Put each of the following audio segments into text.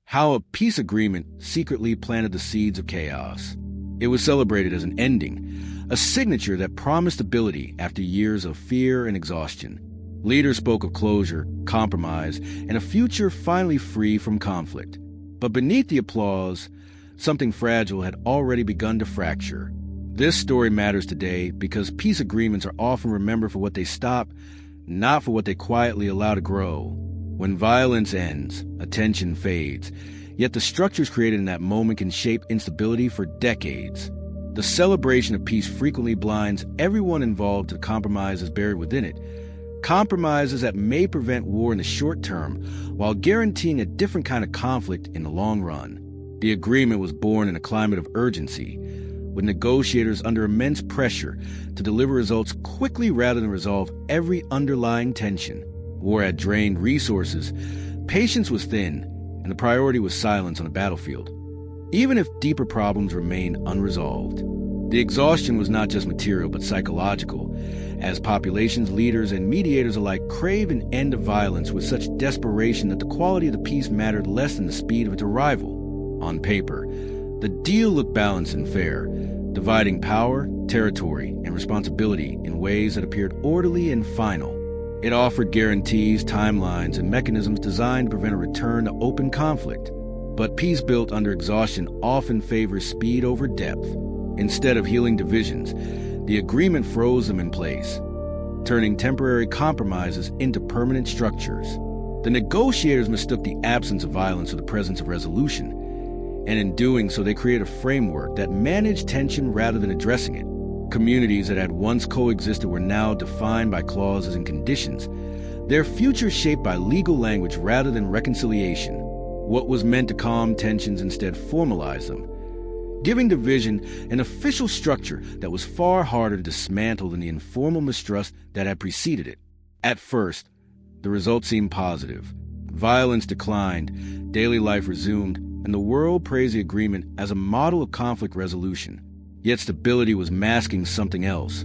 how a peace agreement secretly planted the seeds of chaos. It was celebrated as an ending, a signature that promised stability after years of fear and exhaustion. Leaders spoke of closure, compromise, and a future finally free from conflict. But beneath the applause, something fragile had already begun to fracture. This story matters today because peace agreements are often remembered for what they stop, not for what they quietly allow to grow. When violence ends, attention fades, yet the structures created in that moment can shape instability for decades. The celebration of peace frequently blinds everyone involved to compromises buried within it, compromises that may prevent war in the short term while guaranteeing a different kind of conflict in the long run. The agreement was born in a climate of urgency, with negotiators under immense pressure to deliver results quickly rather than resolve every underlying tension. War had drained resources, patience was thin, and the priority was silence on the battlefield, even if deeper problems remained unresolved. The exhaustion was not just material but psychological, as populations, leaders, and mediators alike craved an end of violence with such desperation that the quality of the peace mattered less than the speed of its arrival. On paper, the deal looked balanced and fair, dividing power, territory, and responsibility in ways that appeared orderly and final. It offered guarantees, timelines, and mechanisms designed to prevent a return to open conflict. But peace built under exhaustion often favors speed over depth. Instead of healing divisions, the agreement froze them in place, turning temporary compromises into permanent structures. The negotiators mistook the absence of violence for the presence of resolution, and in doing so they created a framework that managed tension rather than addressing it. Communities that had once coexisted were now defined by clauses and conditions, their future shaped by legal language rather than reconciliation. What was meant to calm tensions instead formalized them, giving division an official structure that was far harder to dismantle than the informal mistrust that had preceded it. At first, the results seemed positive. Violence declined, daily life resumed, and the world praised the agreement as a model of conflict resolution. Yet stability was masking something else.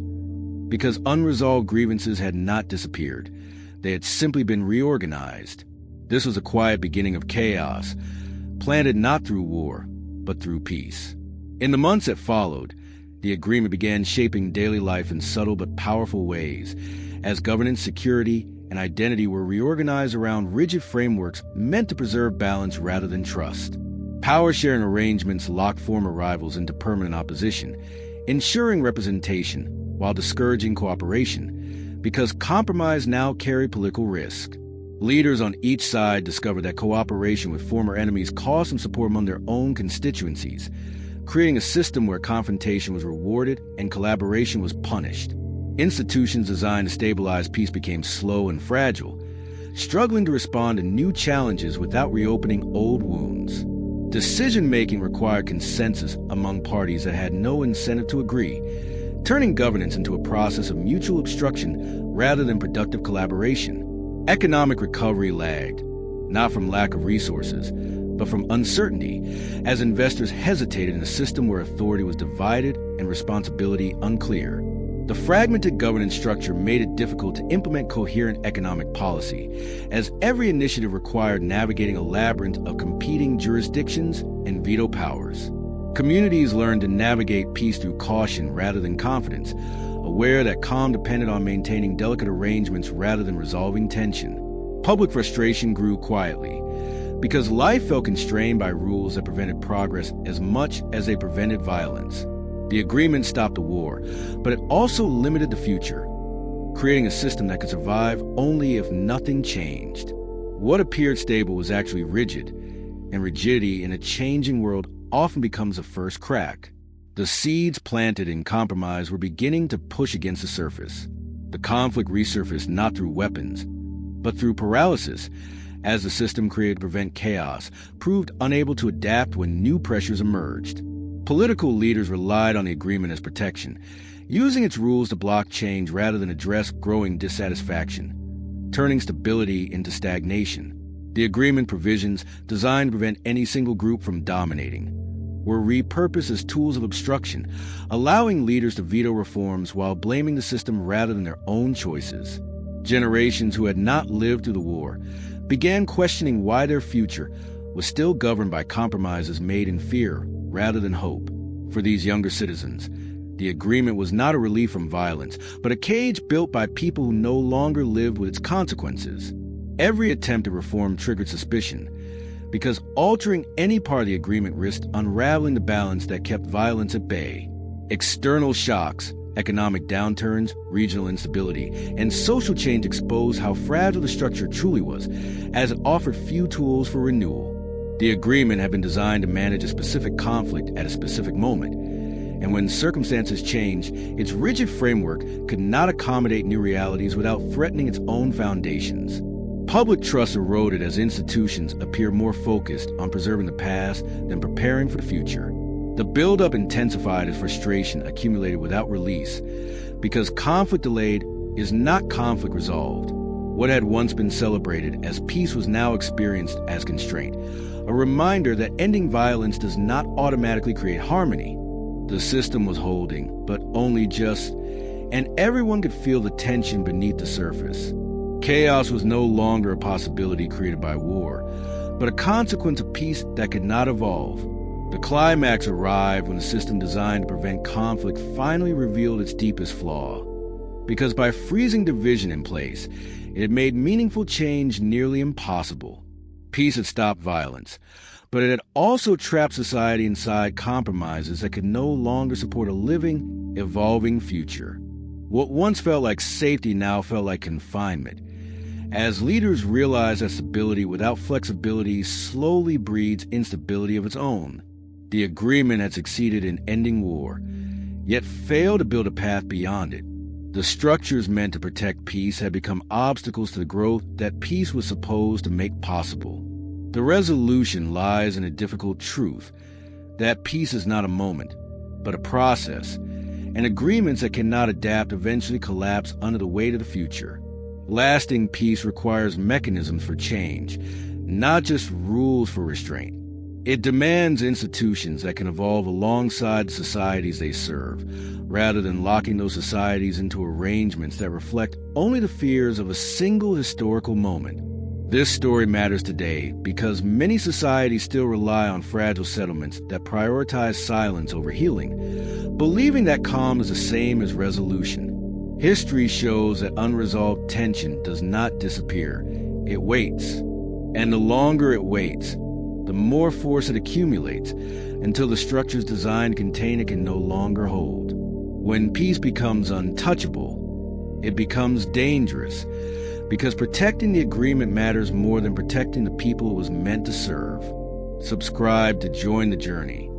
Because unresolved grievances had not disappeared, they had simply been reorganized. This was a quiet beginning of chaos, planted not through war, but through peace. In the months that followed, the agreement began shaping daily life in subtle but powerful ways, as governance, security, and identity were reorganized around rigid frameworks meant to preserve balance rather than trust. Power-sharing arrangements locked former rivals into permanent opposition, ensuring representation while discouraging cooperation, because compromise now carried political risk. Leaders on each side discovered that cooperation with former enemies cost them support among their own constituencies, creating a system where confrontation was rewarded and collaboration was punished. Institutions designed to stabilize peace became slow and fragile, struggling to respond to new challenges without reopening old wounds. Decision-making required consensus among parties that had no incentive to agree, turning governance into a process of mutual obstruction rather than productive collaboration. Economic recovery lagged, not from lack of resources, but from uncertainty, as investors hesitated in a system where authority was divided and responsibility unclear. The fragmented governance structure made it difficult to implement coherent economic policy, as every initiative required navigating a labyrinth of competing jurisdictions and veto powers. Communities learned to navigate peace through caution rather than confidence, aware that calm depended on maintaining delicate arrangements rather than resolving tension. Public frustration grew quietly, because life felt constrained by rules that prevented progress as much as they prevented violence. The agreement stopped the war, but it also limited the future, creating a system that could survive only if nothing changed. What appeared stable was actually rigid, and rigidity in a changing world often becomes the first crack. The seeds planted in compromise were beginning to push against the surface. The conflict resurfaced not through weapons, but through paralysis, as the system created to prevent chaos proved unable to adapt when new pressures emerged. Political leaders relied on the agreement as protection, using its rules to block change rather than address growing dissatisfaction, turning stability into stagnation. The agreement provisions, designed to prevent any single group from dominating, were repurposed as tools of obstruction, allowing leaders to veto reforms while blaming the system rather than their own choices. Generations who had not lived through the war began questioning why their future, was still governed by compromises made in fear rather than hope. For these younger citizens, the agreement was not a relief from violence, but a cage built by people who no longer lived with its consequences. Every attempt at reform triggered suspicion, because altering any part of the agreement risked unraveling the balance that kept violence at bay. External shocks, economic downturns, regional instability, and social change exposed how fragile the structure truly was, as it offered few tools for renewal. The agreement had been designed to manage a specific conflict at a specific moment, and when circumstances changed, its rigid framework could not accommodate new realities without threatening its own foundations. Public trust eroded as institutions appear more focused on preserving the past than preparing for the future. The buildup intensified as frustration accumulated without release, because conflict delayed is not conflict resolved. What had once been celebrated as peace was now experienced as constraint, a reminder that ending violence does not automatically create harmony. The system was holding, but only just, and everyone could feel the tension beneath the surface. Chaos was no longer a possibility created by war, but a consequence of peace that could not evolve. The climax arrived when the system designed to prevent conflict finally revealed its deepest flaw. Because by freezing division in place, it had made meaningful change nearly impossible. Peace had stopped violence, but it had also trapped society inside compromises that could no longer support a living, evolving future. What once felt like safety now felt like confinement, as leaders realized that stability without flexibility slowly breeds instability of its own. The agreement had succeeded in ending war, yet failed to build a path beyond it. The structures meant to protect peace had become obstacles to the growth that peace was supposed to make possible. The resolution lies in a difficult truth that peace is not a moment, but a process, and agreements that cannot adapt eventually collapse under the weight of the future. Lasting peace requires mechanisms for change, not just rules for restraint. It demands institutions that can evolve alongside the societies they serve, rather than locking those societies into arrangements that reflect only the fears of a single historical moment. This story matters today because many societies still rely on fragile settlements that prioritize silence over healing, believing that calm is the same as resolution. History shows that unresolved tension does not disappear. It waits. And the longer it waits, the more force it accumulates until the structures designed to contain it can no longer hold. When peace becomes untouchable, it becomes dangerous, because protecting the agreement matters more than protecting the people it was meant to serve. Subscribe to join the journey.